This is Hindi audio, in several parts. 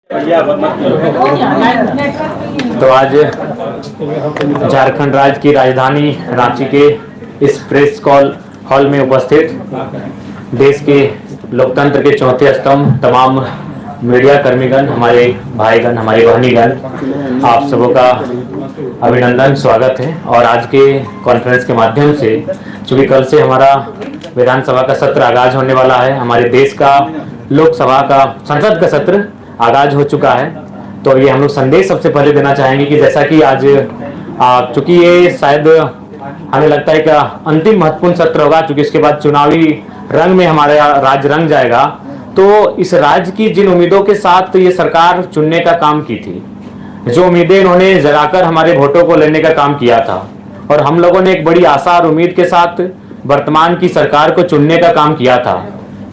तो आज झारखंड राज्य की राजधानी रांची के इस प्रेस कॉल हॉल में उपस्थित देश के लोकतंत्र के चौथे स्तंभ तमाम मीडिया कर्मीगण, हमारे भाईगण, हमारी बहनीगण, आप सबों का अभिनंदन, स्वागत है। और आज के कॉन्फ्रेंस के माध्यम से, चूंकि कल से हमारा विधानसभा का सत्र आगाज होने वाला है, हमारे देश का लोकसभा का संसद का सत्र आगाज हो चुका है, तो ये हम लोग संदेश सबसे पहले देना चाहेंगे कि जैसा कि आज चूंकि ये शायद हमें लगता है कि अंतिम महत्वपूर्ण सत्र होगा, चूंकि इसके बाद चुनावी रंग में हमारा राज्य रंग जाएगा, तो इस राज्य की जिन उम्मीदों के साथ ये सरकार चुनने का काम की थी, जो उम्मीदें इन्होंने जगाकर हमारे वोटों को लेने का काम किया था, और हम लोगों ने एक बड़ी आशा और उम्मीद के साथ वर्तमान की सरकार को चुनने का काम किया था,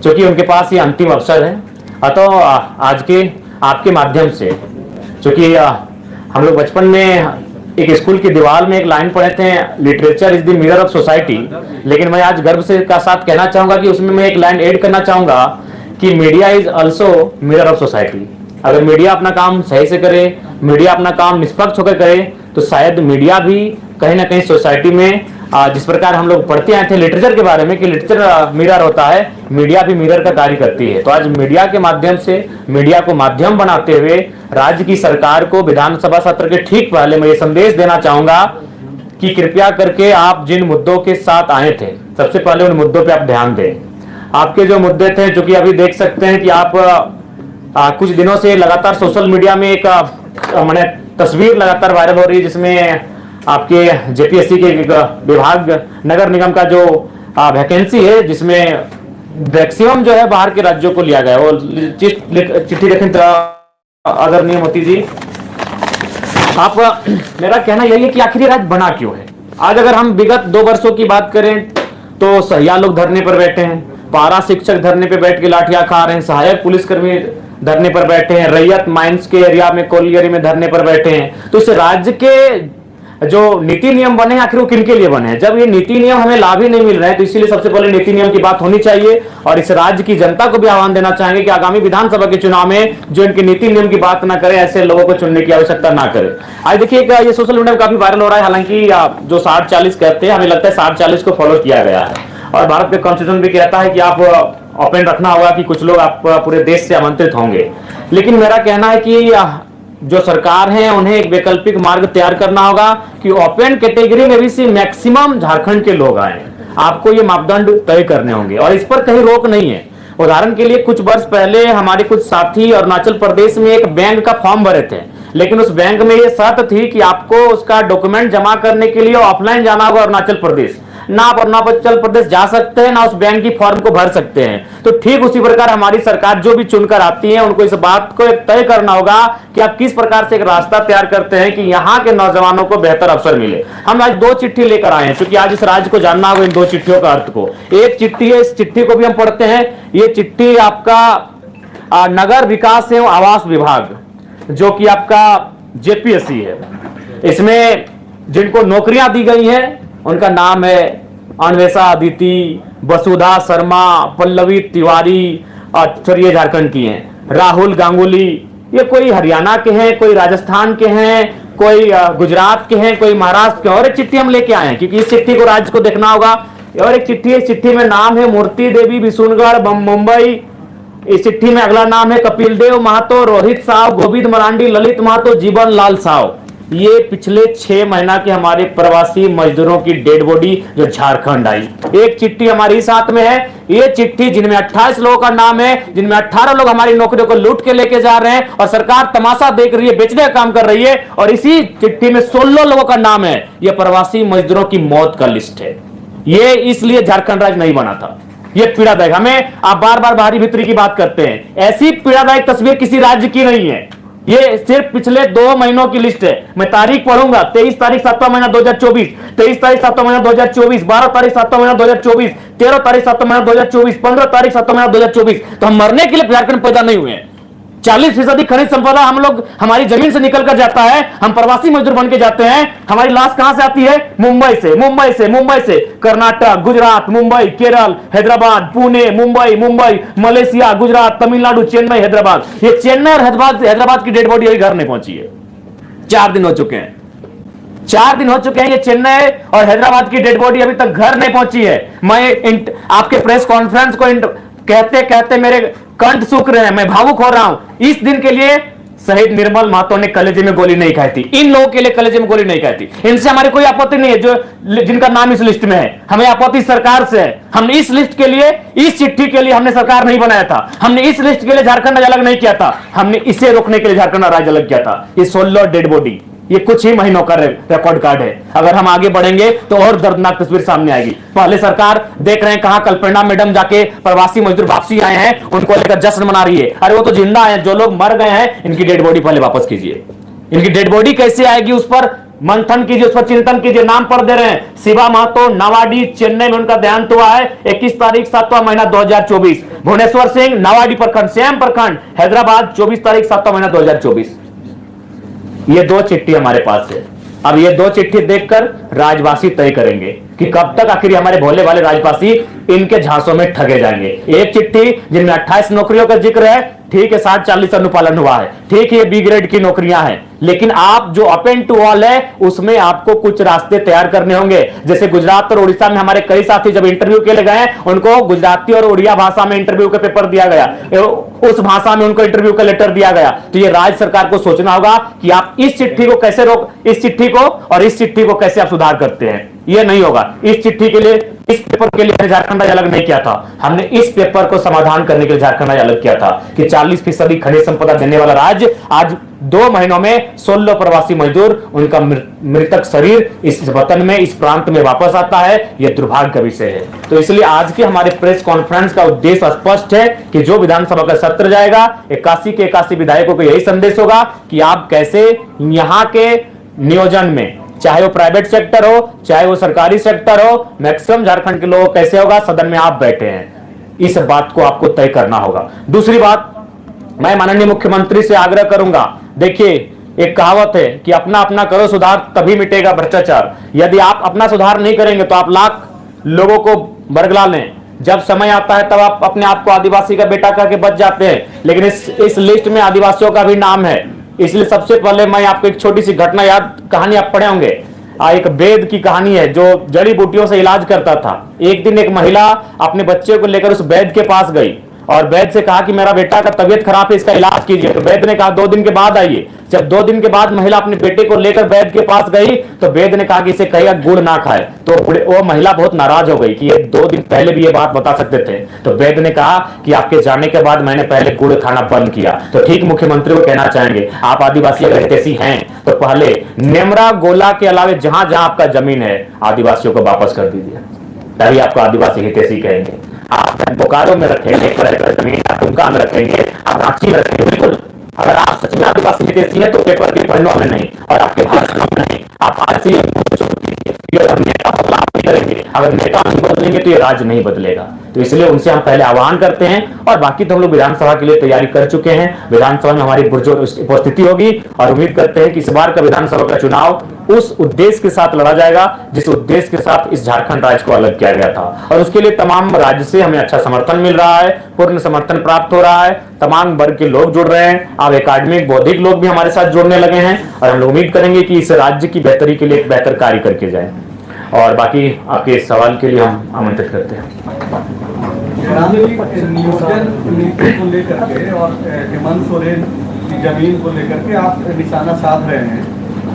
क्योंकि उनके पास ये अंतिम अवसर है। अतः आज के आपके माध्यम से, क्योंकि हम लोग बचपन में एक स्कूल की दीवार में एक लाइन पढ़े थे, literature is the mirror of society, लेकिन मैं आज गर्व से का साथ कहना चाहूंगा कि उसमें मैं एक लाइन ऐड करना चाहूंगा कि media is also mirror of society. अगर मीडिया अपना काम सही से करे, मीडिया अपना काम निष्पक्ष होकर करे, तो शायद मीडिया भी कहीं ना कहीं सोसाइटी में जिस प्रकार हम लोग पढ़ते आए थे लिटरेचर के बारे में कि लिटरेचर मिरर होता है, मीडिया भी मिरर का कार्य करती है। तो आज मीडिया के माध्यम से, मीडिया को माध्यम बनाते हुए राज्य की सरकार को विधानसभा सत्र के ठीक पहले मैं ये संदेश देना चाहूंगा कि कृपया करके आप जिन मुद्दों के साथ आए थे, सबसे पहले उन मुद्दों पे आप ध्यान दें। आपके जो मुद्दे थे, जो कि अभी देख सकते हैं कि आप कुछ दिनों से लगातार सोशल मीडिया में एक मैंने तस्वीर लगातार वायरल हो रही है, जिसमें आपके जेपीएससी के विभाग नगर निगम का जो वैकेंसी है, जिसमें मैक्सिमम जो है बाहर के राज्यों को लिया गया है। वो चिट्ठी देखें तो आदरणीय मोदी जी, आप मेरा कहना यही है कि आखिर ये राज्य बना क्यों है। आज अगर हम विगत 2 वर्षों की बात करें तो सहिया लोग धरने पर बैठे हैं, पारा शिक्षक धरने पर बैठ के लाठियां खा रहे हैं, सहायक पुलिसकर्मी धरने पर बैठे हैं, रैयत माइंस के एरिया में कोलियरी में धरने पर बैठे हैं। तो इस राज्य के जो नीति नियम बने हैं, आखिर वो किनके लिए बने हैं? जब ये नीति नियम हमें लाभ ही नहीं मिल रहे हैं, तो इसीलिए सबसे पहले नीति नियम की बात होनी चाहिए। और इस राज्य की जनता को भी आह्वान देना चाहेंगे कि आगामी विधानसभा के चुनाव में जो इनके नीति नियम की बात ना करे, ऐसे लोगों को चुनने की आवश्यकता ना करे। आज देखिए ये सोशल मीडिया में काफी वायरल हो रहा है, हालांकि जो 60-40 कहते हैं, हमें लगता है 60-40 को फॉलो किया गया है, और भारत के कॉन्स्टिट्यूशन भी कहता है कि आप ओपन रखना होगा कि कुछ लोग आप पूरे देश से आमंत्रित होंगे। लेकिन मेरा कहना है कि जो सरकार है उन्हें एक वैकल्पिक मार्ग तैयार करना होगा कि ओपन कैटेगरी में भी से मैक्सिमम झारखंड के लोग आए। आपको ये मापदंड तय करने होंगे और इस पर कहीं रोक नहीं है। उदाहरण के लिए कुछ वर्ष पहले हमारे कुछ साथी अरुणाचल प्रदेश में एक बैंक का फॉर्म भरे थे, लेकिन उस बैंक में ये शर्त थी कि आपको उसका डॉक्यूमेंट जमा करने के लिए ऑफलाइन जाना होगा अरुणाचल प्रदेश। ना आप अरुणाचल प्रदेश जा सकते हैं, ना उस बैंक की फॉर्म को भर सकते हैं। तो ठीक उसी प्रकार हमारी सरकार जो भी चुनकर आती है, उनको इस बात को तय करना होगा कि आप किस प्रकार से एक रास्ता तैयार करते हैं कि यहाँ के नौजवानों को बेहतर अवसर मिले। हम आज 2 चिट्ठी लेकर आए हैं, क्योंकि आज इस राज्य को जानना होगा इन 2 चिट्ठियों का अर्थ को। एक चिट्ठी है, इस चिट्ठी को भी हम पढ़ते हैं। ये चिट्ठी आपका नगर विकास एवं आवास विभाग, जो कि आपका जेपीएससी है, इसमें जिनको नौकरियां दी गई हैं उनका नाम है अन्वेषा अदिति, वसुधा शर्मा, पल्लवी तिवारी, और ये झारखंड की हैं, राहुल गांगुली। ये कोई हरियाणा के हैं, कोई राजस्थान के हैं, कोई गुजरात के हैं, कोई महाराष्ट्र के। और एक चिट्ठी हम लेके आए हैं, क्योंकि इस चिट्ठी को राज्य को देखना होगा। और एक चिट्ठी है, इस चिट्ठी में नाम है मूर्ति देवी बिशुनगढ़ मुंबई। इस चिट्ठी में अगला नाम है कपिल देव महतो, रोहित साव, गोविंद मरांडी, ललित महतो, जीवन लाल साव। ये पिछले 6 महीना के हमारे प्रवासी मजदूरों की डेड बॉडी जो झारखंड आई। एक चिट्ठी हमारी साथ में है। ये चिट्ठी जिनमें 28 लोगों का नाम है, जिनमें 18 लोग हमारी नौकरियों को लूट के लेके जा रहे हैं और सरकार तमाशा देख रही है, बेचने का काम कर रही है। और इसी चिट्ठी में 16 लोगों का नाम है। यह प्रवासी मजदूरों की मौत का लिस्ट है। ये इसलिए झारखंड राज्य नहीं बना था। ये पीड़ादायक, हमें आप बार बार बाहरी भीतरी की बात करते हैं, ऐसी पीड़ादायक तस्वीर किसी राज्य की नहीं है। ये सिर्फ पिछले 2 महीनों की लिस्ट है। मैं तारीख पढ़ूंगा, 23 तारीख 7वां महीना 2024, 23 तारीख 7वां महीना 2024, 12 तारीख 7वां महीना 2024, 13 तारीख 7वां महीना 2024, 15 तारीख 7वां महीना 2024। तो हम मरने के लिए झारखंड पैदा नहीं हुए हैं। 40% खनिज संपदा हम लोग हमारी जमीन से निकल कर जाता है, हम प्रवासी मजदूर बन के जाते हैं। हमारी लाश कहां से आती है? मुंबई से कर्नाटक, गुजरात, मुंबई, केरल, हैदराबाद, पुणे, मुंबई, मलेशिया, गुजरात, तमिलनाडु, चेन्नई, हैदराबाद। ये चेन्नई और हैदराबाद की डेड बॉडी अभी घर नहीं पहुंची है। 4 दिन हो चुके हैं, 4 दिन हो चुके हैं। ये चेन्नई और हैदराबाद की डेड बॉडी अभी तक घर नहीं पहुंची है। मैं आपके प्रेस कॉन्फ्रेंस को कहते कहते मेरे कंठ सूख रहे हैं, मैं भावुक हो रहा हूं। इस दिन के लिए शहीद निर्मल महतो ने कलेजे में गोली नहीं खाई थी, इन लोगों के लिए कलेजे में गोली नहीं खाई थी। इनसे हमारी कोई आपत्ति नहीं है, जो जिनका नाम इस लिस्ट में है। हमें आपत्ति सरकार से है। हमने इस लिस्ट के लिए, इस चिट्ठी के लिए हमने सरकार नहीं बनाया था। हमने इस लिस्ट के लिए झारखंड अलग नहीं किया था। हमने इसे रोकने के लिए झारखंड राज्य अलग किया था। ये 16 डेड बॉडी, ये कुछ ही महीनों का रिकॉर्ड कार्ड है। अगर हम आगे बढ़ेंगे तो और दर्दनाक तस्वीर सामने आएगी। पहले सरकार देख रहे हैं कहां कल्पना मैडम जाके प्रवासी मजदूर वापसी आए हैं, उनको लेकर जश्न मना रही है। अरे वो तो जिंदा है, जो लोग मर गए हैं इनकी डेड बॉडी पहले वापस कीजिए। इनकी डेड बॉडी कैसे आएगी उस पर मंथन कीजिए, उस पर चिंतन कीजिए। नाम पढ़ दे रहे हैं, शिवा महतो, नवाडी, चेन्नई में उनका देहांत हुआ है 21 तारीख 7वां महीना 2024। भुवनेश्वर सिंह, नवाडी प्रखंड, सेम प्रखंड, हैदराबाद, 24 तारीख 7वां महीना 2024। ये 2 चिट्ठी हमारे पास है। अब ये 2 चिट्ठी देखकर राजवासी तय करेंगे कि कब तक आखिर हमारे भोले वाले राजवासी इनके झांसों में ठगे जाएंगे। एक चिट्ठी जिनमें 28 नौकरियों का जिक्र है, ठीक है, 60-40 अनुपालन हुआ है, ठीक है, ये बी ग्रेड की नौकरियां हैं। लेकिन आप जो अपेन टू ऑल है उसमें आपको कुछ रास्ते तैयार करने होंगे। जैसे गुजरात और उड़ीसा में हमारे कई साथी जब इंटरव्यू के लिए गए, उनको गुजराती और उड़िया भाषा में इंटरव्यू का पेपर दिया गया, उस भाषा में उनको इंटरव्यू का लेटर दिया गया। तो ये राज्य सरकार को सोचना होगा कि आप इस चिट्ठी को कैसे इस चिट्ठी को और इस चिट्ठी को कैसे आप सुधार करते हैं। ये नहीं होगा। इस चिट्ठी के लिए, इस पेपर के लिए झारखंड राज्य अलग नहीं किया था। हमने इस पेपर को समाधान करने के लिए झारखंड राज्य अलग किया था कि 40% खनिज संपदा देने वाला राज्य आज 2 महीनों में 16 प्रवासी मजदूर, उनका मृतक शरीर इस वतन में, इस प्रांत में वापस आता है। यह दुर्भाग्य का विषय है। तो इसलिए आज के हमारे प्रेस कॉन्फ्रेंस का उद्देश्य स्पष्ट है कि जो विधानसभा का सत्र जाएगा, 81 के 81 विधायकों को यही संदेश होगा कि आप कैसे यहां के नियोजन में, चाहे वो प्राइवेट सेक्टर हो चाहे वो सरकारी सेक्टर हो, मैक्सिमम झारखंड के लोग कैसे होगा, सदन में आप बैठे हैं, इस बात को आपको तय करना होगा। दूसरी बात, मैं माननीय मुख्यमंत्री से आग्रह करूंगा, देखिए एक कहावत है कि अपना अपना करो सुधार तभी मिटेगा भ्रष्टाचार। यदि आप अपना सुधार नहीं करेंगे तो आप लाख लोगों को बरगला लें, जब समय आता है तब आप अपने आप को आदिवासी का बेटा करके बच जाते हैं। लेकिन इस लिस्ट में आदिवासियों का भी नाम है। इसलिए सबसे पहले मैं आपको एक छोटी सी घटना कहानी आप पढ़े होंगे, एक वेद की कहानी है जो जड़ी बूटियों से इलाज करता था। एक दिन एक महिला अपने बच्चे को लेकर उस वैद्य के पास गई और वैद्य से कहा कि मेरा बेटा का तबीयत खराब है, इसका इलाज कीजिए। तो वैद्य ने कहा 2 दिन के बाद आइए। जब 2 दिन के बाद महिला अपने बेटे को लेकर वैद्य के पास गई तो वैद्य ने कहा कि इसे कहिएगा गुड़ ना खाए। तो वो महिला बहुत नाराज हो गई कि ये 2 दिन पहले भी ये बात बता सकते थे। तो वैद्य ने कहा कि आपके जाने के बाद मैंने पहले गुड़ खाना बंद किया। तो ठीक मुख्यमंत्री को कहना चाहेंगे, आप आदिवासी अगर हितैषी हैं तो पहले नेमरा गोला के अलावे जहां जहां आपका जमीन है आदिवासियों को वापस कर दीजिए, तभी आपको आदिवासी हितैषी कहेंगे। आप बोकारो में रखेंगे, जमीन आप दुमका में रखेंगे, आप रांची में रखेंगे, बिल्कुल। अगर आप सच में आदिवासी हितैषी हैं तो पेपर के पन्नों में नहीं और आपके भाषण में नहीं, आप आज से नेता बदलाव नहीं करेंगे। अगर नेता नहीं बदलेंगे तो ये राज्य नहीं बदलेगा। तो इसलिए उनसे हम पहले आह्वान करते हैं। और बाकी तो हम लोग विधानसभा के लिए तैयारी कर चुके हैं। विधानसभा में हमारी पुरजोर उपस्थिति होगी और उम्मीद करते हैं कि इस बार का विधानसभा का चुनाव उस उद्देश्य के साथ लड़ा जाएगा जिस उद्देश्य के साथ इस झारखंड राज्य को अलग किया गया था। और उसके लिए तमाम राज्य से हमें अच्छा समर्थन मिल रहा है, पूर्ण समर्थन प्राप्त हो रहा है, तमाम वर्ग के लोग जुड़ रहे हैं। अब एकेडमिक बौद्धिक लोग भी हमारे साथ जुड़ने लगे हैं और हम लोग उम्मीद करेंगे कि इस राज्य की बेहतरी के लिए एक बेहतर कार्य करके जाए। और बाकी आपके सवाल के लिए हम आमंत्रित करते हैं। नियोजन नीति को लेकर के और हेमंत सोरेन की जमीन को लेकर के आप निशाना साध रहे हैं,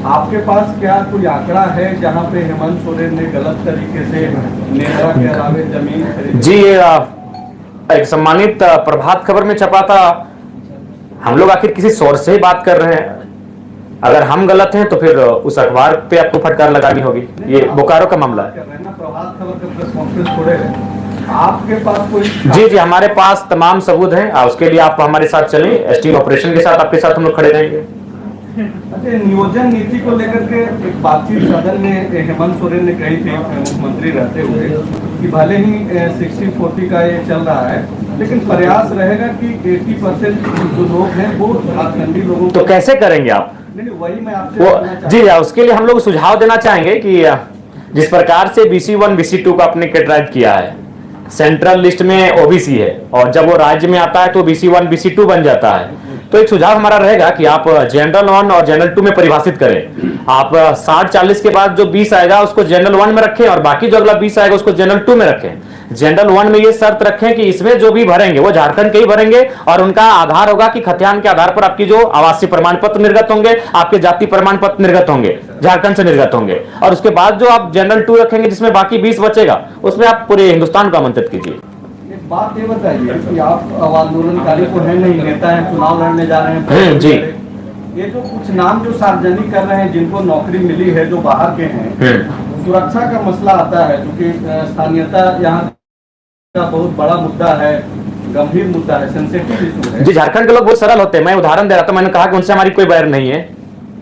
आपके पास क्या कोई आंकड़ा है जहां पे हेमंत सोरेन ने गलत तरीके से नेमरा के अलावे जमीन खरीदी? जी, एक सम्मानित प्रभात खबर में छपा था। हम लोग आखिर किसी सोर्स से ही बात कर रहे हैं। अगर हम गलत हैं तो फिर उस अखबार पे आपको फटकार लगानी होगी। ये बोकारो का मामला है। प्रभात खबर का प्रेस कॉन्फ्रेंस छोड़े आपके पास कोई? जी, हमारे पास तमाम सबूत हैं। उसके लिए आप हमारे साथ चलें, एसटीएम ऑपरेशन के साथ आपके साथ हम लोग खड़े रहेंगे। अच्छा, नियोजन नीति को लेकर के एक बातचीत सदन में हेमंत सोरेन ने कही थी मुख्यमंत्री रहते हुए कि भले ही 60-40 का ये चल रहा है, लेकिन प्रयास रहेगा कि 80% जो लोग हैं वो झारखंडी लोगों तो कैसे करेंगे आप? नहीं, वही मैं आपसे जी, उसके लिए हम लोग सुझाव देना चाहेंगे कि जिस प्रकार से BC1 BC2 का आपने कैटेगराइज किया है, सेंट्रल लिस्ट में OBC है और जब वो राज्य में आता है तो BC1 BC2 बन जाता है। तो एक सुझाव हमारा रहेगा कि आप जनरल 1 और जनरल 2 में परिभाषित करें। आप 60-40 के बाद जो 20 आएगा उसको जनरल 1 में रखें और बाकी जो अगला 20 आएगा उसको जनरल 2 में रखें। जनरल 1 में ये शर्त रखें कि इसमें जो भी भरेंगे वो झारखंड के ही भरेंगे और उनका आधार होगा कि खतियान के आधार पर आपकी जो आवासीय प्रमाण पत्र निर्गत होंगे, आपके जाति प्रमाण पत्र निर्गत होंगे, झारखंड से निर्गत होंगे। और उसके बाद जो आप जनरल 2 रखेंगे जिसमें बाकी 20 बचेगा उसमें आप पूरे हिंदुस्तान को आमंत्रित कीजिए। बात ये बताइए कि आप आंदोलनकारी को है नहीं, नेता है, चुनाव लड़ने जा रहे हैं जी। ये जो कुछ नाम जो सार्वजनिक कर रहे हैं जिनको नौकरी मिली है जो बाहर के हैं, सुरक्षा का मसला आता है क्योंकि स्थानीयता यहाँ का बहुत बड़ा मुद्दा है, गंभीर मुद्दा है, सेंसिटिव इशू है। जी, झारखंड के लोग बहुत सरल होते हैं। मैं उदाहरण दे रहा था, मैंने कहा कि उनसे हमारी कोई बैर नहीं है,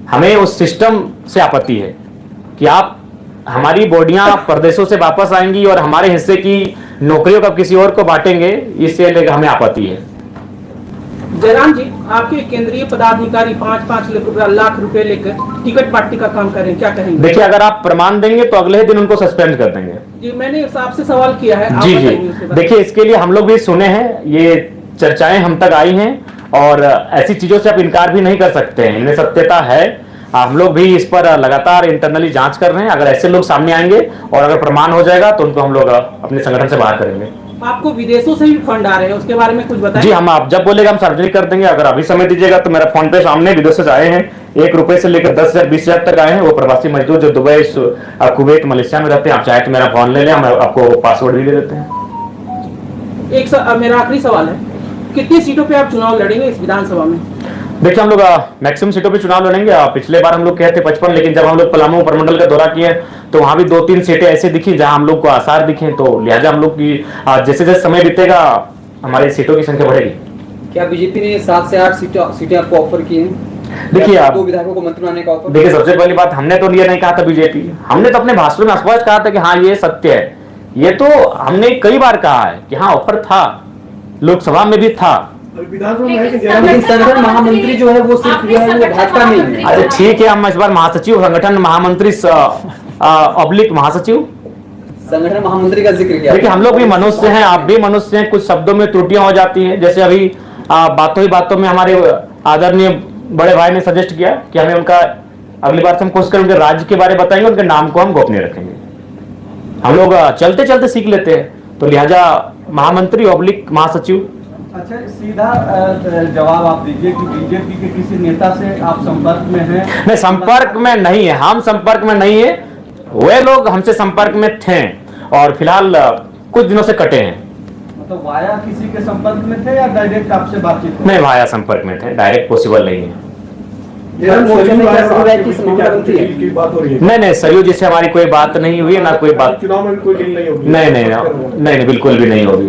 हमें उस सिस्टम से आपत्ति है कि आप हमारी बॉडियां प्रदेशों से वापस आएंगी और हमारे हिस्से की नौकरियों का किसी और को बांटेंगे, इससे लेकर हमें आपत्ति है। जयराम जी, आपके केंद्रीय पदाधिकारी 5-5 लाख रुपए लेकर टिकट पार्टी का काम करें, क्या कहेंगे? देखिए, अगर आप प्रमाण देंगे तो अगले ही दिन उनको सस्पेंड कर देंगे। जी, मैंने आपसे सवाल किया है, आप जी। बताइए। देखिए, इसके लिए हम लोग भी सुने हैं, ये चर्चाएं हम तक आई हैं और ऐसी चीजों से आप इनकार भी नहीं कर सकते हैं, इनमें सत्यता है। हम लोग भी इस पर लगातार इंटरनली जांच कर रहे हैं। अगर ऐसे लोग सामने आएंगे और अगर प्रमाण हो जाएगा तो उनको हम लोग अपने संगठन से बाहर करेंगे। आपको विदेशों से भी फंड आ रहे हैं, उसके बारे में कुछ बताएं। जी, हम आप जब बोलेगा हम सार्वजनिक कर देंगे। अगर अभी समय दीजिएगा तो मेरा फोन पे सामने विदेशों से आए हैं, 1 रुपए से लेकर 10,000 20,000 तक आए हैं। वो प्रवासी मजदूर जो दुबई, कुवैत, मलेशिया में रहते हैं। आप चाहे तो मेरा फोन ले लें, हम आपको पासवर्ड भी दे देते हैं। मेरा आखिरी सवाल है, कितनी सीटों पे आप चुनाव लड़ेंगे इस विधानसभा में? देखिए, हम लोग मैक्सिमम सीटों पे चुनाव लड़ेंगे। पिछले बार हम लोग कहते 55, लेकिन जब हम लोग पलामू प्रमंडल का दौरा किए तो वहां भी 2-3 सीटें ऐसे दिखी जहां हम लोग को आसार दिखे। तो लिहाजा हम लोग की जैसे जैसे समय बीतेगा हमारी सीटों की संख्या बढ़ेगी। क्या बीजेपी ने 7 से 8 सीटें आपको ऑफर की हैं? देखिए, आप 2 विधायकों को मंत्री बनाने का ऑफर। देखिए, सबसे पहली बात, हमने तो ये नहीं कहा था बीजेपी, हमने तो अपने भाषण में स्पष्ट कहा था कि हाँ ये सत्य है। ये तो हमने कई बार कहा है कि हाँ ऑफर था, लोकसभा में भी था। लेकिन संगठन महामंत्री जो है वो सिर्फ जो है वो भाजपा में है। अरे ठीक है, हम इस बार महासचिव, संगठन महामंत्री ऑब्लिक महासचिव, संगठन महामंत्री का जिक्र किया। देखिए, हम लोग भी मनुष्य हैं, आप भी मनुष्य हैं, कुछ शब्दों में त्रुटियां हो जाती हैं। जैसे अभी बातों ही बातों में हमारे आदरणीय बड़े भाई ने सजेस्ट किया कि हमें उनका अगली बार से हम कोशिश करें उनके राज्य के बारे में बताएंगे, उनके नाम को हम गोपनीय रखेंगे। हम लोग चलते चलते सीख लेते हैं, तो लिहाजा महामंत्री ऑब्लिक महासचिव। अच्छा, सीधा जवाब आप दीजिए कि बीजेपी के किसी नेता से आप संपर्क में हैं? नहीं, संपर्क में नहीं है, हम संपर्क में नहीं है। वे लोग हमसे संपर्क में थे और फिलहाल कुछ दिनों से कटे हैं। मतलब वाया किसी के संपर्क में थे या डायरेक्ट आपसे बातचीत? नहीं, वाया संपर्क में थे, डायरेक्ट पॉसिबल नहीं है। नहीं, सरयू जी से हमारी कोई बात नहीं हुई, ना कोई बात। चुनाव में कोई डील नहीं होगी? नहीं, बिल्कुल भी नहीं होगी।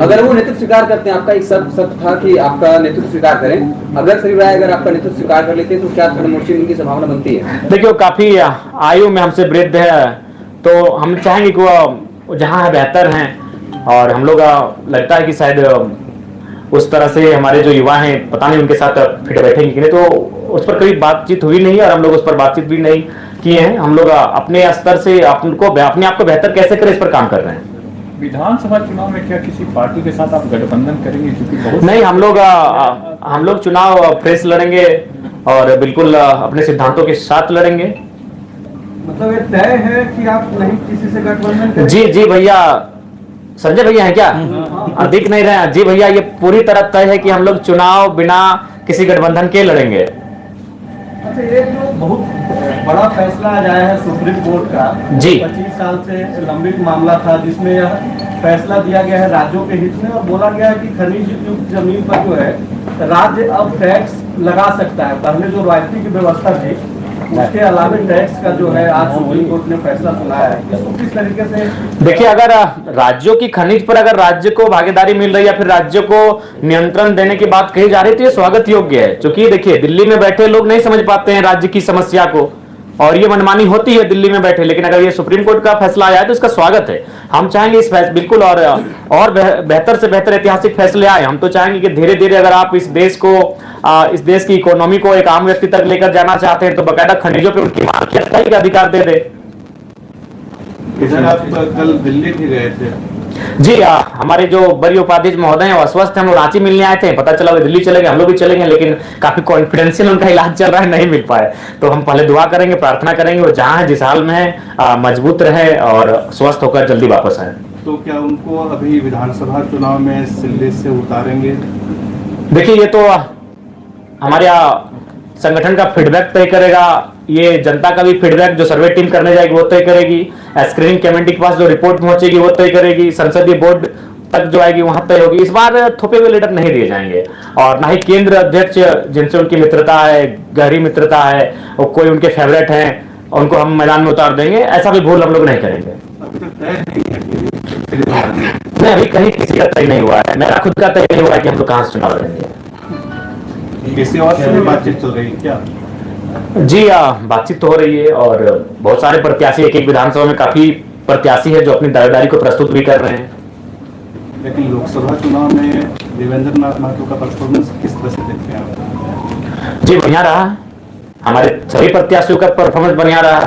अगर वो नेतृत्व स्वीकार करते हैं, आपका एक शर्त था कि आपका नेतृत्व स्वीकार करें, अगर सरयू राय अगर आपका नेतृत्व स्वीकार कर लेते हैं तो क्या थर्ड मोर्चे की संभावना बनती है? देखिए, वो काफी आयु में हमसे वृद्ध है, तो हम चाहेंगे कि वो जहाँ बेहतर हैं और हम लोग लगता है कि शायद उस तरह से हमारे जो युवा हैं, पता नहीं उनके साथ फिट बैठेंगे कि नहीं, तो उस पर कभी बातचीत हुई नहीं और हम लोग उस पर बातचीत भी नहीं किए हैं। हम लोग अपने स्तर से अपने आप को बेहतर कैसे करें इस पर काम कर रहे हैं। विधानसभा चुनाव में क्या किसी पार्टी के साथ आप गठबंधन करेंगे? क्योंकि नहीं, हम लोग चुनाव फ्रेश लड़ेंगे और बिल्कुल अपने सिद्धांतों के साथ लड़ेंगे। मतलब ये तय है कि आप नहीं किसी से गठबंधन करेंगे? जी भैया, संजय भैया हैं क्या? दिख नहीं रहे? जी भैया, ये पूरी तरह तय है कि हम लोग चुनाव बिना किसी गठबंधन के लड़ेंगे। अच्छा, ये जो बहुत बड़ा फैसला आज आया है सुप्रीम कोर्ट का, जी 25 साल से लंबित मामला था, जिसमें यह फैसला दिया गया है राज्यों के हित में और बोला गया है कि खनिज युक्त जमीन पर जो है राज्य अब टैक्स लगा सकता है। पहले जो रॉयल्टी की व्यवस्था थी उसके अलावा टैक्स का जो है आज सुप्रीम कोर्ट ने फैसला सुनाया है, इसको किस तरीके से? देखिए, अगर राज्यों की खनिज पर अगर राज्य को भागीदारी मिल रही है या फिर राज्य को नियंत्रण देने की बात कही जा रही है तो ये स्वागत योग्य है। क्योंकि देखिए, दिल्ली में बैठे लोग नहीं समझ पाते हैं राज्य की समस्या को, और ये मनमानी होती है दिल्ली में बैठे। लेकिन अगर ये सुप्रीम कोर्ट का फैसला आया है तो इसका स्वागत है। हम चाहेंगे इस फैसले बिल्कुल और बेहतर से बेहतर ऐतिहासिक फैसले आए। हम तो चाहेंगे कि धीरे धीरे अगर आप इस देश की इकोनॉमी को एक आम व्यक्ति तक लेकर जाना चाहते हैं तो बकायदा खनिजों पर उनकी मालिकियत का अधिकार दे दे। इधर आप कल दिल्ली भी गए थे? जी, हमारे जो वरीय उपाध्यक्ष महोदय हैं वो अस्वस्थ हैं, हम लोग रांची मिलने आए थे। पता चला वो दिल्ली चले गए, हम लोग भी चले गए, लेकिन काफी कॉन्फिडेंशियल उनका इलाज चल रहा है, नहीं मिल पाए। तो हम पहले दुआ करेंगे, प्रार्थना करेंगे वो जहां है, जिस हाल में है, मजबूत रहे और स्वस्थ होकर जल्दी वापस आए। तो क्या उनको अभी विधानसभा चुनाव में सिल्ले से उतारेंगे? देखिए, ये तो हमारे संगठन का फीडबैक तय करेगा, ये जनता का भी फीडबैक जो सर्वे टीम करने जाएगी वो तय करेगी, स्क्रीनिंग कमेटी के पास जो रिपोर्ट पहुंचेगी वो तय करेगी, संसदीय बोर्ड तक जो आएगी वहां तय होगी। इस बार थोपे हुए लीडर नहीं दिए जाएंगे, और ना ही केंद्र अध्यक्ष जिनसे उनकी मित्रता है, गहरी मित्रता है, और कोई उनके फेवरेट हैं, उनको हम मैदान में उतार देंगे। ऐसा भी भूल हम लोग नहीं करेंगे। नहीं, अभी कहीं किसी का तय नहीं हुआ है, मेरा खुद का तय नहीं हुआ है कि हम लोग कहां से चुनाव लड़ेंगे। किसी और से भी बातचीत चल रही है क्या? जी, बातचीत तो हो रही है, और बहुत सारे प्रत्याशी, एक विधानसभा में काफी प्रत्याशी है जो अपनी दावेदारी को प्रस्तुत भी कर रहे हैं। लेकिन लोकसभा चुनाव में देवेंद्र नाथ महतो का परफॉर्मेंस किस तरह से देखते हैं आप? जी, बढ़िया रहा, हमारे सभी प्रत्याशियों का परफॉर्मेंस बढ़िया रहा।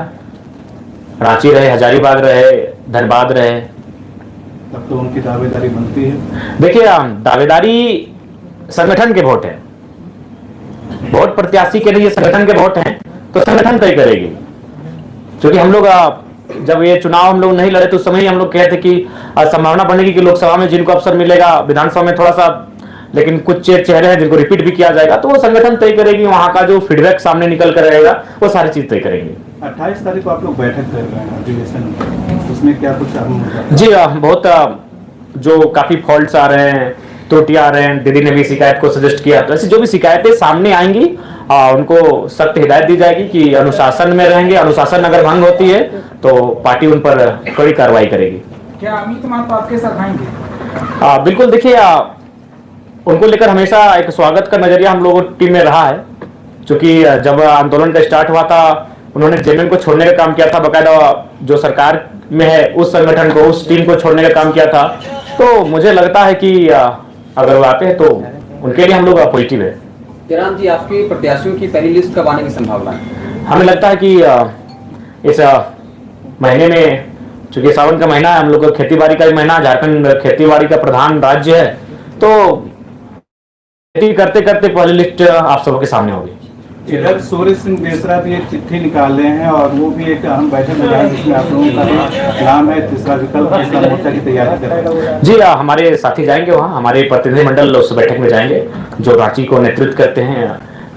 रांची रहे, हजारीबाग रहे, धनबाद रहे। तब तो उनकी दावेदारी बनती है। देखिए, दावेदारी संगठन के वोट है, वोट प्रत्याशी के नहीं, ये संगठन के वोट हैं, तो संगठन तय करेगी। क्योंकि हम लोग जब ये चुनाव हम लोग नहीं लड़े तो उस समय ही हम लोग कहते कि संभावना बनेगी कि लोकसभा में जिनको अवसर मिलेगा, विधानसभा में थोड़ा सा, लेकिन कुछ चेहरे हैं जिनको रिपीट भी किया जाएगा, तो वो संगठन तय करेगी। वहां का जो फीडबैक सामने निकल कर रहेगा वो सारी चीज तय करेंगे। 28 तारीख को आप लोग बैठक कर रहे हैं अधिवेशन में, उसमें क्या कुछ अहम? जी, बहुत जो काफी फॉल्ट्स आ रहे हैं, त्रुटियां आ रहे हैं, दीदी ने भी शिकायत को सजेस्ट किया, तो ऐसी जो भी शिकायतें सामने आएंगी उनको सख्त हिदायत दी जाएगी कि अनुशासन में रहेंगे। अनुशासन अगर भंग होती है तो पार्टी उन पर कड़ी कार्रवाई करेगी। क्या अमित महतो आपके साथ आएंगे? बिल्कुल, देखिए, उनको लेकर हमेशा एक स्वागत का नजरिया हम लोगों टीम में रहा है। क्योंकि जब आंदोलन का स्टार्ट हुआ था, उन्होंने जेएमएम को छोड़ने का काम किया था, बाकायदा जो सरकार में है उस संगठन को, उस टीम को छोड़ने का काम किया था। तो मुझे लगता है कि अगर वो आते हैं तो उनके लिए हम लोग पॉजिटिव है। जयराम जी, आपके प्रत्याशियों की पहली लिस्ट कब आने की संभावना है? हमें लगता है कि इस महीने में, चूंकि सावन का महीना है, हम लोग खेती बाड़ी का महीना, झारखंड खेती बाड़ी का प्रधान राज्य है, तो खेती करते करते पहली लिस्ट आप सबके सामने होगी। इधर सूर्य सिंह बेसरा भी एक चिट्ठी निकाले हैं, और वो भी एक अहम बैठक में जाए जिसमें आप लोगों का भी नाम है, तीसरा विकल्प, तीसरा मोर्चा की तैयारी कर रहे हैं। जी, हमारे साथी जाएंगे वहाँ, हमारे प्रतिनिधिमंडल उस बैठक में जाएंगे जो रांची को नेतृत्व करते हैं।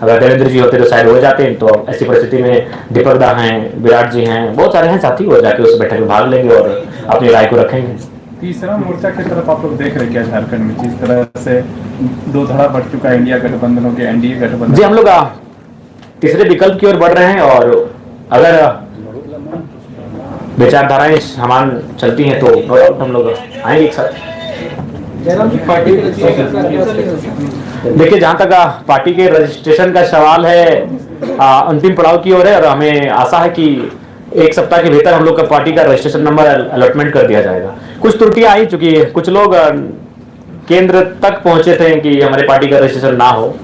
अगर देवेंद्र जी होते तो शायद हो जाते हैं, तो ऐसी परिस्थिति में दीपक दा हैं, विराट जी हैं, बहुत सारे हैं साथी, वो जाके उस बैठक में भाग लेंगे और अपनी राय को रखेंगे। तीसरा मोर्चा की तरफ आप लोग देख रहे क्या झारखंड में? जिस तरह से दो धड़ा बढ़ चुका है, इंडिया गठबंधन हो गया, एनडीए गठबंधन। जी, हम लोग तीसरे विकल्प की ओर बढ़ रहे हैं, और अगर विचारधाराएं समान चलती हैं तो हम लोग आएंगे एक साथ। देखिए, जहां तक पार्टी के रजिस्ट्रेशन का सवाल है, अंतिम पड़ाव की ओर है, और हमें आशा है कि एक सप्ताह के भीतर हम लोग का पार्टी का रजिस्ट्रेशन नंबर अलॉटमेंट कर दिया जाएगा। कुछ त्रुटियां आई, चूंकि कुछ लोग केंद्र तक पहुंचे थे कि हमारे पार्टी का रजिस्ट्रेशन ना हो,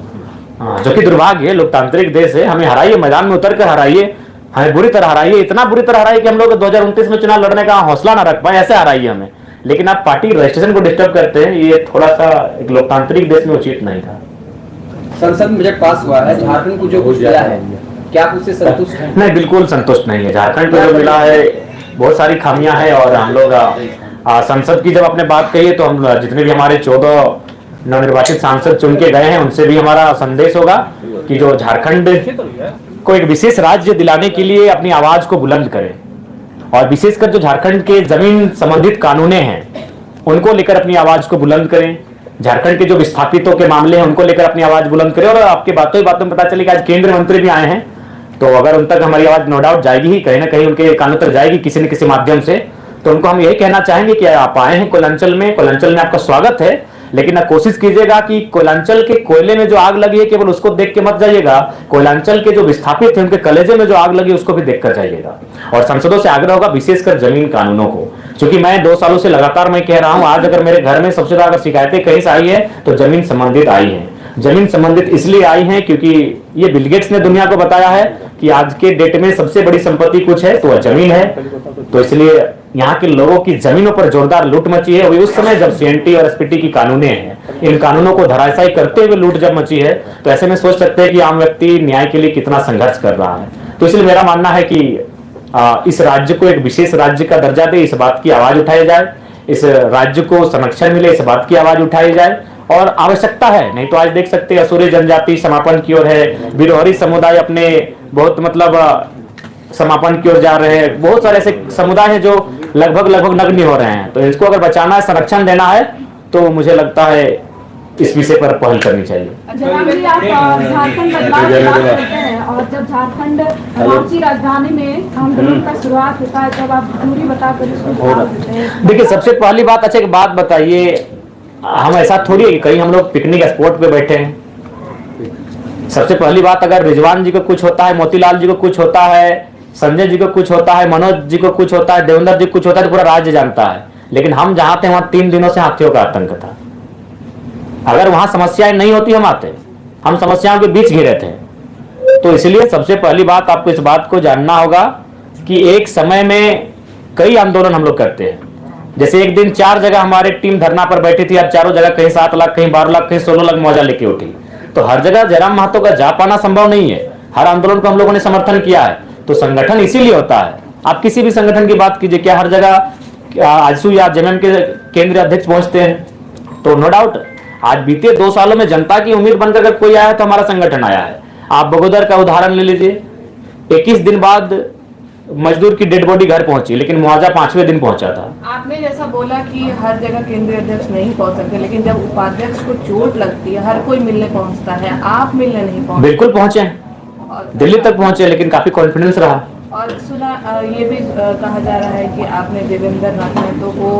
जो कि दुर्भाग्य है। लोकतांत्रिक देश है, हमें हराइए, मैदान में उतर कर हराइए, हमें बुरी तरह हराइए, इतना बुरी तरह हराइए कि हम लोग 2029 में चुनाव लड़ने का हौसला ना रख पाए, ऐसे हराइए हमें। लेकिन आप पार्टी रजिस्ट्रेशन को डिस्टर्ब करते हैं, ये थोड़ा सा एक लोकतांत्रिक देश में उचित नहीं था। संसद में बजट पास हुआ है, झारखंड को जो कुछ मिला है, क्या आप उससे संतुष्ट हैं? नहीं, बिल्कुल संतुष्ट नहीं है। झारखंड को जो मिला है बहुत सारी खामियां हैं, और हम लोग संसद की जब आपने बात कही है तो हम जितने भी हमारे 14 नवनिर्वाचित सांसद चुन के गए हैं उनसे भी हमारा संदेश होगा कि जो झारखंड को एक विशेष राज्य दिलाने के लिए अपनी आवाज को बुलंद करें, और विशेषकर जो झारखंड के जमीन संबंधित कानूने हैं उनको लेकर अपनी आवाज को बुलंद करें। झारखंड के जो विस्थापितों के मामले हैं उनको लेकर अपनी आवाज बुलंद करें। और आपके बातों ही बातों में पता चले कि आज केंद्रीय मंत्री भी आए हैं, तो अगर उन तक हमारी आवाज नो डाउट जाएगी ही, कहीं ना कहीं उनके कानों तक जाएगी किसी न किसी माध्यम से, तो उनको हम यही कहना चाहेंगे कि आप आए हैं कोयलांचल में आपका स्वागत है, लेकिन आप कोशिश कीजिएगा कि कोयलांचल के कोयले में जो आग लगी है केवल उसको देख के मत जाइएगा, कोयलांचल के जो विस्थापित थे उनके कलेजे में जो आग लगी उसको भी देखकर जाइएगा। और सांसदों से आग्रह होगा विशेषकर जमीन कानूनों को, क्योंकि मैं 2 सालों से लगातार मैं कह रहा हूं, आज अगर मेरे घर में सबसे ज्यादा शिकायतें कहीं से आई है तो जमीन संबंधित आई है। जमीन संबंधित इसलिए आई है क्योंकि ये बिल गेट्स ने दुनिया को बताया है कि आज के डेट में सबसे बड़ी संपत्ति कुछ है तो वह जमीन है। तो इसलिए यहाँ के लोगों की जमीनों पर जोरदार लूट मची है, वही उस समय जब सीएनटी और एसपीटी की कानूनें हैं, इन कानूनों को धराशायी करते हुए लूट जब मची है, तो ऐसे में सोच सकते हैं कि आम व्यक्ति न्याय के लिए कितना संघर्ष कर रहा है। तो इसलिए मेरा मानना है कि इस राज्य को एक विशेष राज्य का दर्जा दे, इस बात की आवाज उठाई जाए, इस राज्य को संरक्षण मिले, इस बात की आवाज उठाई जाए। और आवश्यकता है, नहीं तो आज देख सकते हैं असुरी जनजाति समापन की ओर है, बिरोहरी समुदाय अपने बहुत मतलब समापन की ओर जा रहे हैं, बहुत सारे ऐसे समुदाय हैं जो लगभग नग्न हो रहे हैं। तो इसको अगर बचाना है, संरक्षण देना है, तो मुझे लगता है इस विषय पर पहल करनी चाहिए। जनाब जी, आप झारखंड बदलाव की बात करते हैं और जब झारखंड रांची राजधानी में आंदोलन का शुरुआत होता है तब आप दूरी बताकर इसको जवाब देते हैं। देखिए, सबसे पहली बात, अच्छा एक बात बताइए, हम ऐसा थोड़ी है कि कहीं हम लोग पिकनिक स्पॉट पे बैठे हैं। सबसे पहली बात, अगर रिजवान जी को कुछ होता है, मोतीलाल जी को कुछ होता है, संजय जी को कुछ होता है, मनोज जी को कुछ होता है, देवेंद्र जी को कुछ होता है, तो पूरा राज्य जानता है। लेकिन हम जहां थे वहां 3 दिनों से हाथियों का आतंक था। अगर वहां समस्याएं नहीं होती हम आते, हम समस्याओं के बीच घिरे थे। तो इसलिए सबसे पहली बात आपको इस बात को जानना होगा कि एक समय में कई आंदोलन हम लोग करते हैं। जैसे एक दिन 4 जगह हमारी टीम धरना पर बैठी थी, अब चारों जगह कहीं 7 लाख, कहीं 12 लाख, कहीं 16 लाख मौजा लेके उठी। तो हर जगह जयराम महतो का जा पाना संभव नहीं है, हर आंदोलन को हम लोगों ने समर्थन किया है। तो संगठन इसीलिए होता है, आप किसी भी संगठन की बात कीजिए, क्या हर जगह आजसू या जेएमएम के केंद्रीय अध्यक्ष पहुंचते हैं? तो नो डाउट आज बीते 2 सालों में जनता की उम्मीद बनकर अगर कोई आया तो हमारा संगठन आया है। आप बगोदर का उदाहरण ले लीजिए, 21 दिन बाद मजदूर की डेड बॉडी घर पहुंची, लेकिन मुआवजा 5वें दिन पहुंचा था। आपने जैसा बोला कि हर जगह केंद्रीय अध्यक्ष नहीं पहुंच सकते, लेकिन जब उपाध्यक्ष को चोट लगती है हर कोई मिलने पहुंचता है, आप मिलने नहीं पहुंचे? बिल्कुल पहुंचे, दिल्ली तक पहुंचे, लेकिन काफी कॉन्फिडेंस रहा। और सुना ये भी कहा जा रहा है कि आपने देवेंद्र नाथ महतो को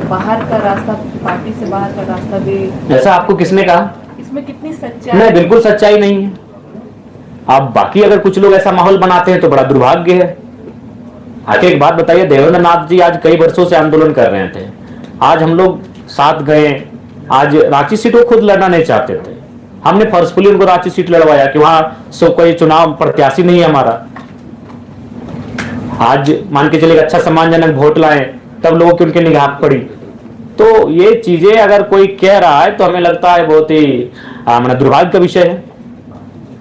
बाहर का रास्ता, पार्टी से बाहर का रास्ता भी, ऐसा आपको किसने कहा? इसमें कितनी सच्चाई? नहीं, बिल्कुल सच्चाई नहीं है। आप बाकी अगर कुछ लोग ऐसा माहौल बनाते हैं तो बड़ा दुर्भाग्य है। आगे एक बात बताइए, देवेंद्र नाथ जी आज कई वर्षों से आंदोलन कर रहे थे, आज हम लोग साथ गए, आज रांची सीट वो खुद लड़ना नहीं चाहते थे, हमने फोर्सफुली उनको रांची सीट लड़वाया कि वहां कोई चुनाव प्रत्याशी नहीं है हमारा। आज मान के चलिए अच्छा सम्मानजनक वोट लाए, तब लोगों की उनके निगाह पड़ी। तो ये चीजें अगर कोई कह रहा है तो हमें लगता है बहुत ही दुर्भाग्य का विषय है।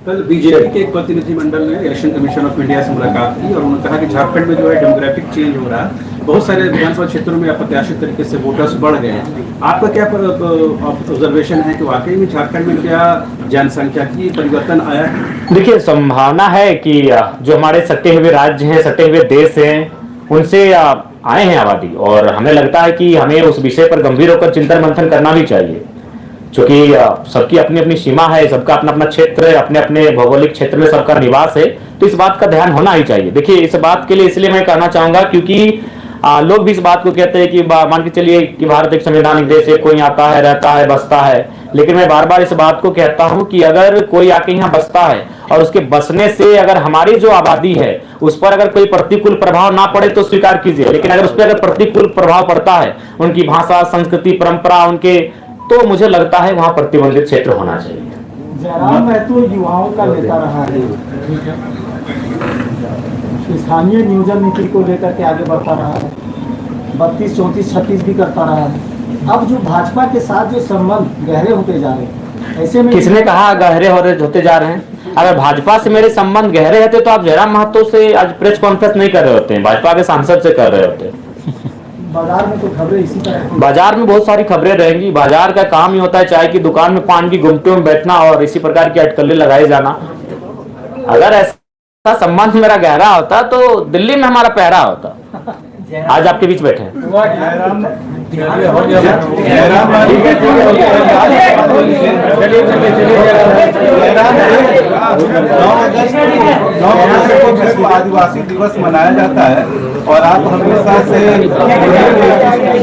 कल बीजेपी के एक प्रतिनिधिमंडल ने इलेक्शन कमीशन ऑफ इंडिया से मुलाकात की और उन्होंने कहा कि झारखंड में जो है डेमोग्राफिक चेंज हो रहा है, बहुत सारे विधानसभा क्षेत्रों में अप्रत्याशित तरीके से वोटर्स बढ़ गए हैं। आपका क्या ऑब्जर्वेशन है कि वाकई में झारखंड में क्या जनसंख्या की परिवर्तन आया है? देखिए, संभावना है कि जो हमारे सटे हुए राज्य हैं, सटे हुए देश हैं, उनसे आए हैं आबादी, और हमें लगता है कि हमें उस विषय पर गंभीर होकर चिंतन मंथन करना भी चाहिए, क्योंकि सबकी अपनी अपनी सीमा है, सबका अपना अपना क्षेत्र है, अपने अपने भौगोलिक क्षेत्र में सबका निवास है। तो इस बात का ध्यान होना ही चाहिए। देखिए, इस बात के लिए इसलिए मैं कहना चाहूंगा क्योंकि लोग भी इस बात को कहते हैं कि मान के चलिए कि भारत एक संवैधानिक देश है, कोई आता है, रहता है, बसता है, लेकिन मैं बार बार इस बात को कहता हूं कि अगर कोई आके यहाँ बसता है और उसके बसने से अगर हमारी जो आबादी है उस पर अगर कोई प्रतिकूल प्रभाव ना पड़े तो स्वीकार कीजिए, लेकिन अगर उस पर अगर प्रतिकूल प्रभाव पड़ता है, उनकी भाषा, संस्कृति, परंपरा, उनके, तो मुझे लगता है वहां प्रतिबंधित क्षेत्र होना चाहिए। जयराम महतो युवाओं का नेता रहा है, स्थानीय नियोजन नीति को लेकर के आगे बढ़ता रहा है, 32, 34, 36 भी करता रहा है। अब जो भाजपा के साथ जो संबंध गहरे होते जा रहे हैं, ऐसे में किसने कहा गहरे होते जा रहे हैं? अगर भाजपा से मेरे संबंध गहरे रहते तो आप जयराम महतो से आज प्रेस कॉन्फ्रेंस नहीं कर रहे होते हैं, भाजपा के सांसद से कर रहे होते। बाजार में तो खबरें इसी तरह, बाजार में बहुत सारी खबरें रहेंगी। बाजार का काम ही होता है चाय की दुकान में पान की गुमटियों में बैठना और इसी प्रकार की अटकलें लगाए जाना। अगर ऐसा संबंध मेरा गहरा होता तो दिल्ली में हमारा पहरा होता। आज आपके बीच बैठे हैं। आदिवासी दिवस मनाया जाता है और आप हमेशा से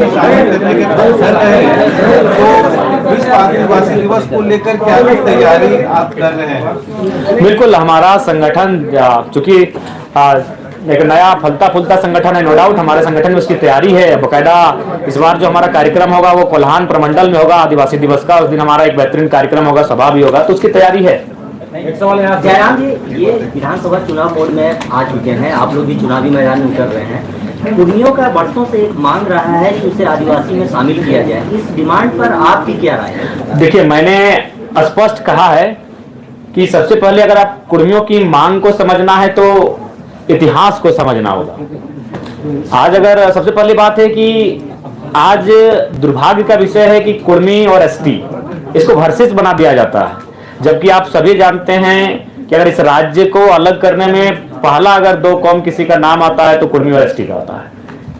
शामिल करने के कर रहे हैं, तो विश्व आदिवासी दिवस को लेकर क्या तैयारी आप कर रहे हैं? बिल्कुल, हमारा संगठन चूंकि एक नया फलता फूलता संगठन है, नो डाउट हमारे संगठन में उसकी तैयारी है। बकायदा इस बार जो हमारा कार्यक्रम होगा वो कोल्हान प्रमंडल में होगा आदिवासी दिवस का। उस दिन हमारा एक बेहतरीन कार्यक्रम होगा, सभा भी होगा, तो उसकी तैयारी है। जयराम जी, ये विधानसभा चुनाव मोड में आ चुके हैं, आप लोग भी चुनावी मैदान में उतर रहे हैं। कुर्मियों का वर्षों से एक मांग रहा है कि उसे आदिवासी में शामिल किया जाए, इस डिमांड पर आपकी क्या राय है? देखिए, मैंने स्पष्ट कहा है कि सबसे पहले अगर आप कुर्मियों की मांग को समझना है तो इतिहास को समझना होगा। आज अगर सबसे पहली बात है कि आज दुर्भाग्य का विषय है कि कुर्मी और एसटी इसको वर्सेस बना दिया जाता है, जबकि आप सभी जानते हैं कि अगर इस राज्य को अलग करने में पहला अगर दो कौम किसी का नाम आता है तो कुर्मी और एसटी का आता है।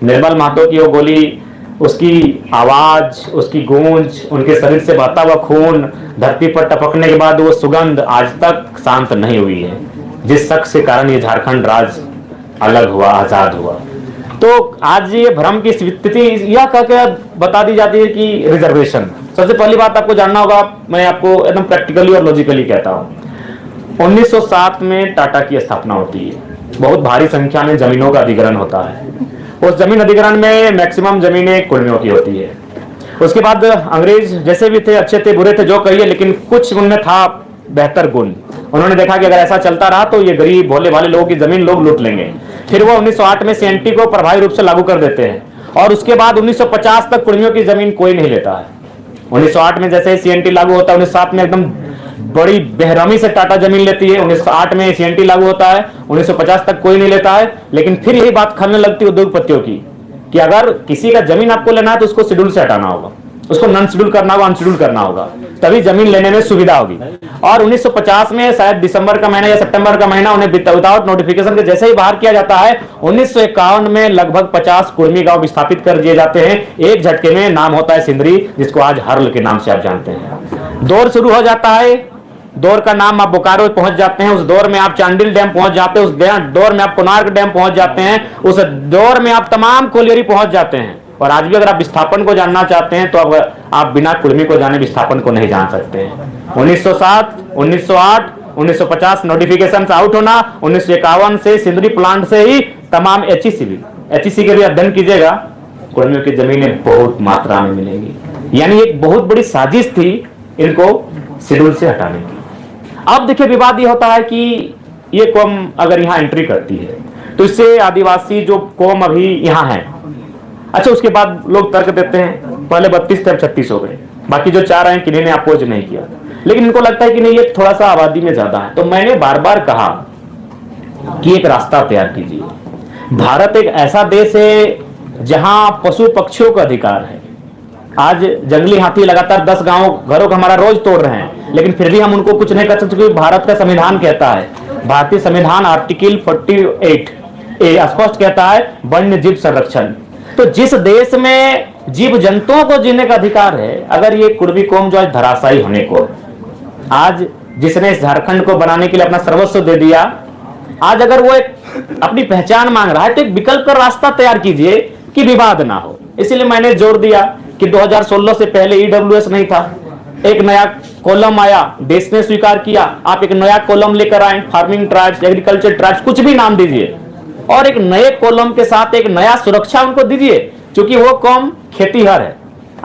निर्मल महतो की वो गोली, उसकी आवाज, उसकी गूंज, उनके शरीर से बहता हुआ खून, धरती पर टपकने के बाद वो सुगंध आज तक शांत नहीं हुई है, जिस शख्स के कारण ये झारखंड राज्य अलग हुआ, आजाद हुआ। तो आज ये भ्रम की स्थिति यह कहकर बता दी जाती है कि रिजर्वेशन। सबसे पहली बात आपको जानना होगा, मैं आपको एकदम प्रैक्टिकली और लॉजिकली कहता हूँ। 1907 में टाटा की स्थापना होती है, बहुत भारी संख्या में जमीनों का अधिग्रहण होता है। उस जमीन अधिग्रहण में मैक्सिमम जमीनें कुर्मियों की होती है। उसके बाद अंग्रेज जैसे भी थे, अच्छे थे बुरे थे जो कहिए, लेकिन कुछ उनमें था बेहतर गुण। उन्होंने देखा कि अगर ऐसा चलता रहा तो ये गरीब भोले भाले लोगों की जमीन लोग लूट लेंगे। फिर वो 1908 में सीएनटी को प्रभावी रूप से लागू कर देते हैं और उसके बाद 1950 तक कुर्मियों की जमीन कोई नहीं लेता है। 1908 में जैसे सीएनटी लागू होता है, 1907 में एकदम बड़ी बेरहमी से टाटा जमीन लेती है। 1908 में सीएनटी लागू होता है, 1950 तक कोई नहीं लेता है। लेकिन फिर यही बात खलने लगती है उद्योगपतियों की कि अगर किसी का जमीन आपको लेना है तो उसको शेड्यूल से हटाना होगा, उसको नॉन शेड्यूल करना होगा, अनशेड्यूल करना होगा, तभी जमीन लेने में सुविधा होगी। और 1950 में शायद दिसंबर का महीना या सितंबर का महीना उन्हें विदाउट नोटिफिकेशन के जैसे ही बाहर किया जाता है, 1951 में लगभग 50 कुर्मी गांव विस्थापित कर दिए जाते हैं एक झटके में। नाम होता है सिंदरी, जिसको आज हर्ल के नाम से आप जानते हैं। दौर शुरू हो जाता है, दौर का नाम आप बोकारो पहुंच जाते हैं, उस दौर में आप चांडिल डैम पहुंच जाते हैं, उस दौर में आप कोणार्क डैम पहुंच जाते हैं, उस दौर में आप तमाम कोलियरी पहुंच जाते हैं। और आज भी अगर आप विस्थापन को जानना चाहते हैं तो आप बिना कुर्मी को जाने विस्थापन को नहीं जान सकते हैं। 1907, 1908, 1950 नोटिफिकेशन से आउट होना, 1951 से सिंदरी प्लांट से ही तमाम एचईसी के भी अध्ययन कीजिएगा, कुर्मियों की जमीनें बहुत मात्रा में मिलेंगी। यानी एक बहुत बड़ी साजिश थी इनको शेड्यूल से हटाने की। अब देखिए, विवाद ये होता है कि ये कौम अगर यहाँ एंट्री करती है तो इससे आदिवासी जो कौम अभी यहाँ है, अच्छा उसके बाद लोग तर्क देते हैं पहले 32 थे अब 36 हो गए, बाकी जो 4 हैं किन्हीं ने अपोज नहीं किया, लेकिन इनको लगता है कि नहीं ये थोड़ा सा आबादी में ज्यादा है। तो मैंने बार बार कहा कि एक रास्ता तैयार कीजिए। भारत एक ऐसा देश है जहां पशु पक्षियों का अधिकार है। आज जंगली हाथी लगातार 10 घरों का हमारा रोज तोड़ रहे हैं, लेकिन फिर भी हम उनको कुछ नहीं कर सकते क्योंकि भारत का संविधान कहता है, भारतीय संविधान आर्टिकल 48 स्पष्ट कहता है वन्य जीव संरक्षण। तो जिस देश में जीव जंतुओं को जीने का अधिकार है, अगर ये कुर्मी कौम जो आज धराशायी होने को, आज जिसने इस झारखंड को बनाने के लिए अपना सर्वस्व दे दिया, आज अगर वो एक अपनी पहचान मांग रहा है तो एक विकल्प का रास्ता तैयार कीजिए कि विवाद ना हो। इसलिए मैंने जोर दिया कि 2016 से पहले ईडब्ल्यूएस नहीं था, एक नया कॉलम आया, देश ने स्वीकार किया, आप एक नया कॉलम लेकर आए, फार्मिंग ट्राइब्स, एग्रीकल्चर ट्राइब्स, कुछ भी नाम दीजिए, और एक नए कॉलम के साथ एक नया सुरक्षा उनको दीजिए, क्योंकि वो कौम खेतीहर है।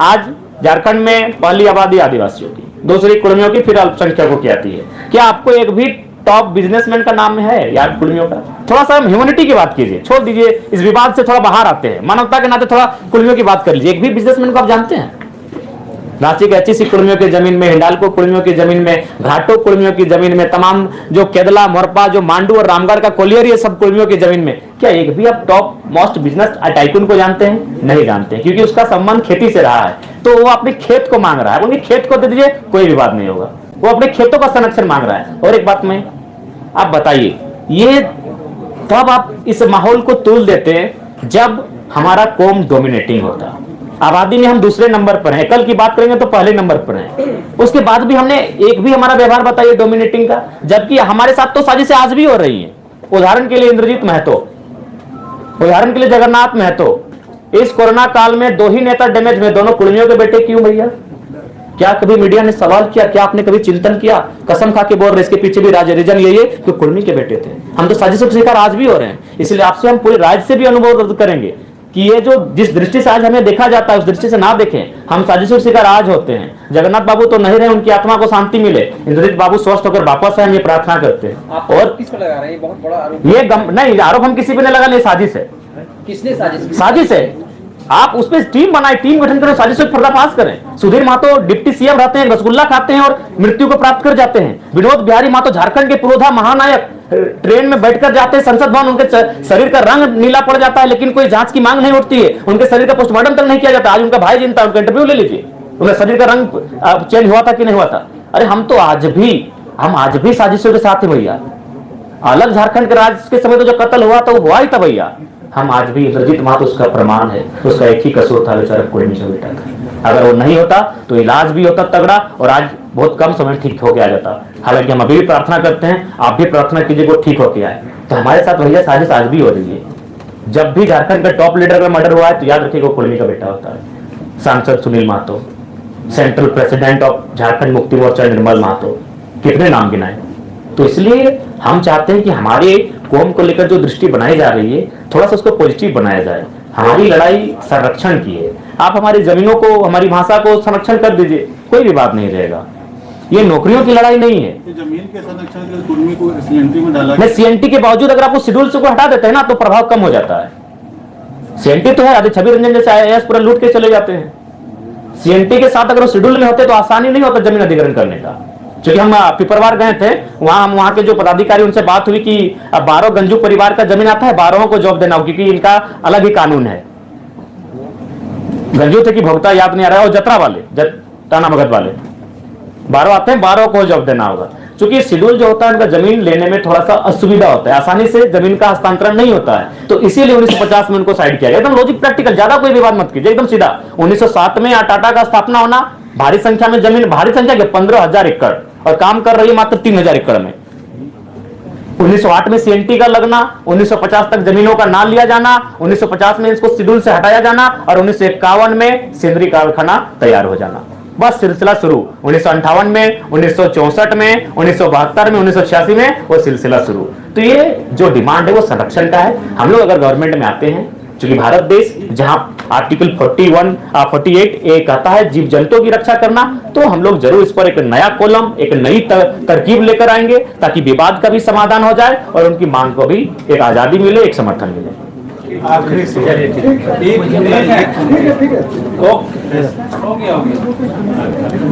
आज झारखंड में पहली आबादी आदिवासियों की, दूसरी कुर्मियों की, फिर अल्पसंख्यकों की आती है। क्या आपको एक भी टॉप बिजनेसमैन का नाम है यार कुर्मियों का? थोड़ा सा ह्यूमैनिटी की बात कीजिए, छोड़ दीजिए इस विवाद से, थोड़ा बाहर आते हैं, मानवता के नाते थोड़ा कुर्मियों की बात कर लीजिए। एक भी बिजनेसमैन को आप जानते हैं? रांची के एचईसी कुर्मियों की जमीन में, हिंडाल्को कुर्मियों की जमीन में, घाटो कुर्मियों की जमीन में, तमाम जो केदला, मोरपा, जो मांडू और रामगढ़ का कोलियर, ये सब कुर्मियों की जमीन में, क्या एक भी आप टॉप मोस्ट बिजनेस टाइकून को जानते हैं? नहीं जानते, क्योंकि उसका संबंध खेती से रहा है। तो वो अपने खेत को मांग रहा है, उनके खेत को दे दीजिए, कोई विवाद नहीं होगा। वो अपने खेतों का संरक्षण मांग रहा है। और एक बात में आप बताइए, ये तब आप इस माहौल को तोल देते हैं जब हमारा कौम डोमिनेटिंग होता, आबादी में हम दूसरे नंबर पर हैं, कल की बात करेंगे तो पहले नंबर पर हैं, उसके बाद भी हमने एक भी हमारा व्यवहार बताइए डोमिनेटिंग का, जबकि हमारे साथ तो साजिशें आज भी हो रही हैं। उदाहरण के लिए इंद्रजीत महतो, उदाहरण के लिए जगन्नाथ महतो, इस कोरोना काल में 2 ही नेता डैमेज में, दोनों कुर्मियों के बेटे क्यों भैया? क्या कभी मीडिया ने सवाल किया? क्या आपने कभी चिंतन किया? कसम खा के बोल रहे, इसके पीछे भी रीजन यही है कि कुर्मी के बेटे थे। हम तो साजिशों के शिकार आज भी हो रहे हैं, इसलिए आपसे हम पूरे राज्य से भी अनुभव करेंगे कि ये जो जिस दृष्टि से आज हमें देखा जाता है उस दृष्टि से ना देखें, हम साजिशों के शिकार आज होते हैं। जगन्नाथ बाबू तो नहीं रहे, उनकी आत्मा को शांति मिले, इंद्रजीत बाबू स्वस्थ होकर वापस आए, हम ये प्रार्थना करते हैं। और किस पर लगा रहे हैं? ये बहुत बड़ा आरोप। ये नहीं, आरोप हम किसी पे नहीं लगा, नहीं, साजिश है। किसने साजिश? साजिश है। आप उस पर टीम बनाए, टीम गठन करें, साजिश पर पर्दाफाश करें। सुधीर महतो डिप्टी सीएम रहते हैं, रसगुल्ला खाते हैं और मृत्यु को प्राप्त कर जाते हैं। विनोद बिहारी महतो झारखंड के पुरोधा महानायक, ट्रेन में बैठकर जाते हैं संसद भवन, उनके शरीर का रंग नीला पड़ जाता है, लेकिन कोई जांच की मांग नहीं उठती है, उनके शरीर का पोस्टमार्टम तक नहीं किया जाता। आज उनका भाई जिनता, उनका इंटरव्यू ले लीजिए, उनका शरीर का रंग चेंज हुआ था कि नहीं हुआ था। अरे हम तो आज भी साजिशों के साथ हैं भैया। अलग झारखंड के राज्य के समय तो जो कत्ल हुआ था वो हुआ ही था भैया। हम आज भी, इंद्रजीत महतो उसका प्रमाण है, उसका एक ही कसूर था, बेचारा कुर्मी का बेटा था। अगर वो नहीं होता तो इलाज भी होता तगड़ा और आज बहुत कम समय ठीक होके आ जाता। हालांकि हम अभी भी प्रार्थना करते हैं, आप भी प्रार्थना कीजिए वो ठीक होके आए। तो हमारे साथ भैया साजिश आज भी हो रही है। जब भी झारखंड का टॉप लीडर का मर्डर हुआ है तो याद रखिए वो कुर्मी का बेटा होता है। सांसद Sunil Mahato, central president of Jharkhand Mukti Morcha निर्मल महतो, कितने नाम गिनाए। तो इसलिए हम चाहते हैं कि हमारे कौम को लेकर जो दृष्टि बनाई जा रही है थोड़ा सा उसको पॉजिटिव बनाया जाए। हमारी लड़ाई संरक्षण की है, आप हमारी जमीनों को, हमारी भाषा को संरक्षण कर दीजिए, कोई विवाद नहीं रहेगा। ये नौकरियों की लड़ाई नहीं है। जमीन के संरक्षण के कुर्मी को सीएनटी में डाला, नहीं, सीएनटी के बावजूद अगर आप उस शेड्यूल से को हटा देते हैं ना तो प्रभाव कम हो जाता है। सीएनटी तो है, आदि छवि रंजन जैसे आईएएस पूरा लूट के चले जाते हैं। सीएनटी के साथ अगर शेड्यूल में होते तो आसानी नहीं होता जमीन अधिग्रहण करने का। क्योंकि हम पिपरवार गए थे, वहां के जो पदाधिकारी, उनसे बात हुई कि अब 12 गंजू परिवार का जमीन आता है, 12 को जॉब देना हो, क्योंकि इनका अलग ही कानून है। गंजू थे कि भोक्ता याद नहीं आ रहा है, और जतरा वाले, टाना भगत वाले 12 आते हैं, 12 को जॉब देना होगा। क्योंकि शेड्यूल जो होता है उनका जमीन लेने में थोड़ा सा असुविधा होता है, आसानी से जमीन का हस्तांतरण नहीं होता है, तो इसीलिए 1950 में उनको साइड किया गया। एकदम लॉजिक प्रैक्टिकल, ज्यादा कोई विवाद मत कीजिए, एकदम सीधा। 1907 में टाटा का स्थापना होना, भारी संख्या में जमीन, भारी संख्या के 15,000 एकड़, और काम कर रही है मात्र 3,000 एकड़ में। 1908 में सीएनटी का लगना, 1950 तक जमीनों का नाम लिया जाना, 1950 में इसको शेड्यूल से हटाया जाना, और 1951 में सेंद्रीय कारखाना तैयार हो जाना। बस सिलसिला शुरू। 1958 में, 1964 में, 1972 में, 1986 में वो सिलसिला शुरू। तो ये जो डिमांड है वो संरक्षण का है। हम लोग अगर गवर्नमेंट में आते हैं, क्योंकि भारत देश जहां आर्टिकल 48 ए कहता है जीव जंतुओं की रक्षा करना, तो हम लोग जरूर इस पर एक नया कॉलम, एक नई तरकीब लेकर आएंगे, ताकि विवाद का भी समाधान हो जाए और उनकी मांग को भी एक आजादी मिले, एक समर्थन मिले। आखिरी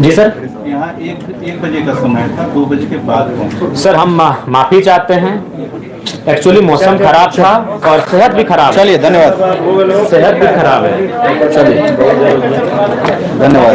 जी सर, यहाँ 1 बजे का समय था, 2 बजे के बाद सर हम माफी चाहते हैं। एक्चुअली मौसम खराब था और सेहत भी खराब। चलिए धन्यवाद। सेहत भी खराब है, चलिए धन्यवाद।